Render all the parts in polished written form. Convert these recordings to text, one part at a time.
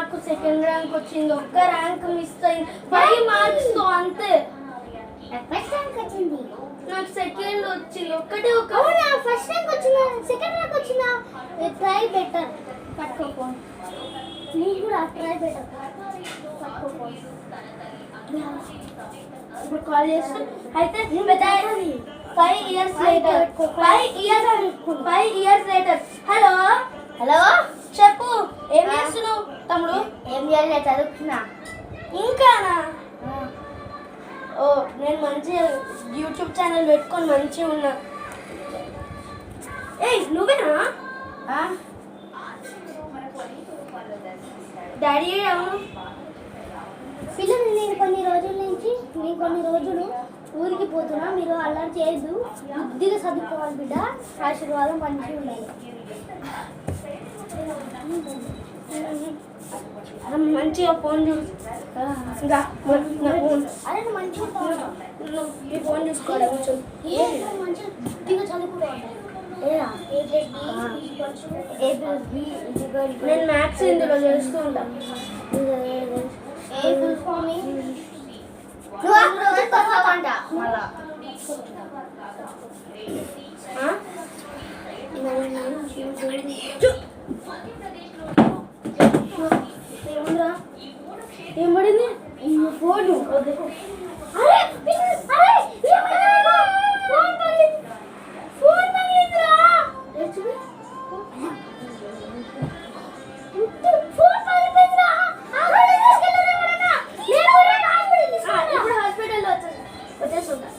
నాకు second rank వచ్చింది. ఒక్క ర్యాంక్ మిస్ అయింది 5 మార్క్స్ తో అంతే. ఫస్ట్ ర్యాంక్ వచ్చింది నాకు సెకండ్ వచ్చింది ఒక్కటే ఒక. అవునా ఫస్ట్ ర్యాంక్ వచ్చిందా సెకండ్ ర్యాంక్ వచ్చిందా? ట్రై బెటర్ పట్టుకోపో. నీకు కూడా ట్రై బెటర్ పట్టుకోపో. ఇప్పుడు కాల్ చేస్తూ అయితే 5 years later 5 years later. Hello hello చెప్పు, ఏం చేస్తున్నావు తమ్ముడు? ఏం చేయాలి చదువుతున్నా. ఇంకానా? ఓ నేను మంచిగా యూట్యూబ్ ఛానల్ పెట్టుకొని మంచిగా ఉన్నా. ఏయ్ నువ్వేనా? డాడీ అవును. పిల్లలు నేను కొన్ని రోజులు ఊరికి పోతున్నా. మీరు అల్లరి చేయొద్దు, బుద్ధిగా చదువుకోవాలి బిడ్డ. ఆశీర్వాదం మంచిగా ఉండాలి. మంచిగా ఫోన్ చూసి అరే మంచిగా ఈ ఫోన్ చూసుకోవాలి కొంచెం. మంచిగా బుద్ధిగా చదువుకోవాలి. నేను మ్యాథ్స్ ఇందులో చేస్తూ ఉంటా. ఏం పడింది? ఫోన్ ఇప్పుడు హాస్పిటల్లో వచ్చేస్తుంటా.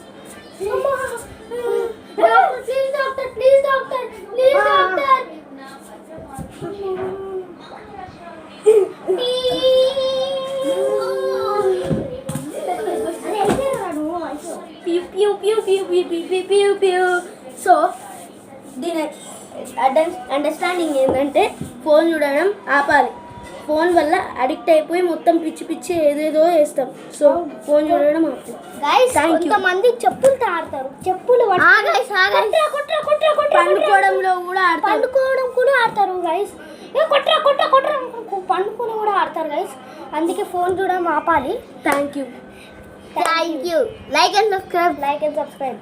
Please doctor, please doctor, please doctor. So దీని అండర్స్టాండింగ్ ఏంటంటే ఫోన్ చూడడం ఆపాలి. ఫోన్ వల్ల అడిక్ట్ అయిపోయి మొత్తం పిచ్చి పిచ్చి ఏదేదో వేస్తాం. సో ఫోన్ చూడడం ఆపాలి. కొంతమంది చెప్పులతో ఆడతారు. చెప్పులు పండుకోవడంలో కూడా పండుకోవడం కూడా ఆడతారు గైస్. పండుకొని కూడా ఆడతారు గైస్. అందుకే ఫోన్ చూడడం ఆపాలి. Thank you. Like and subscribe.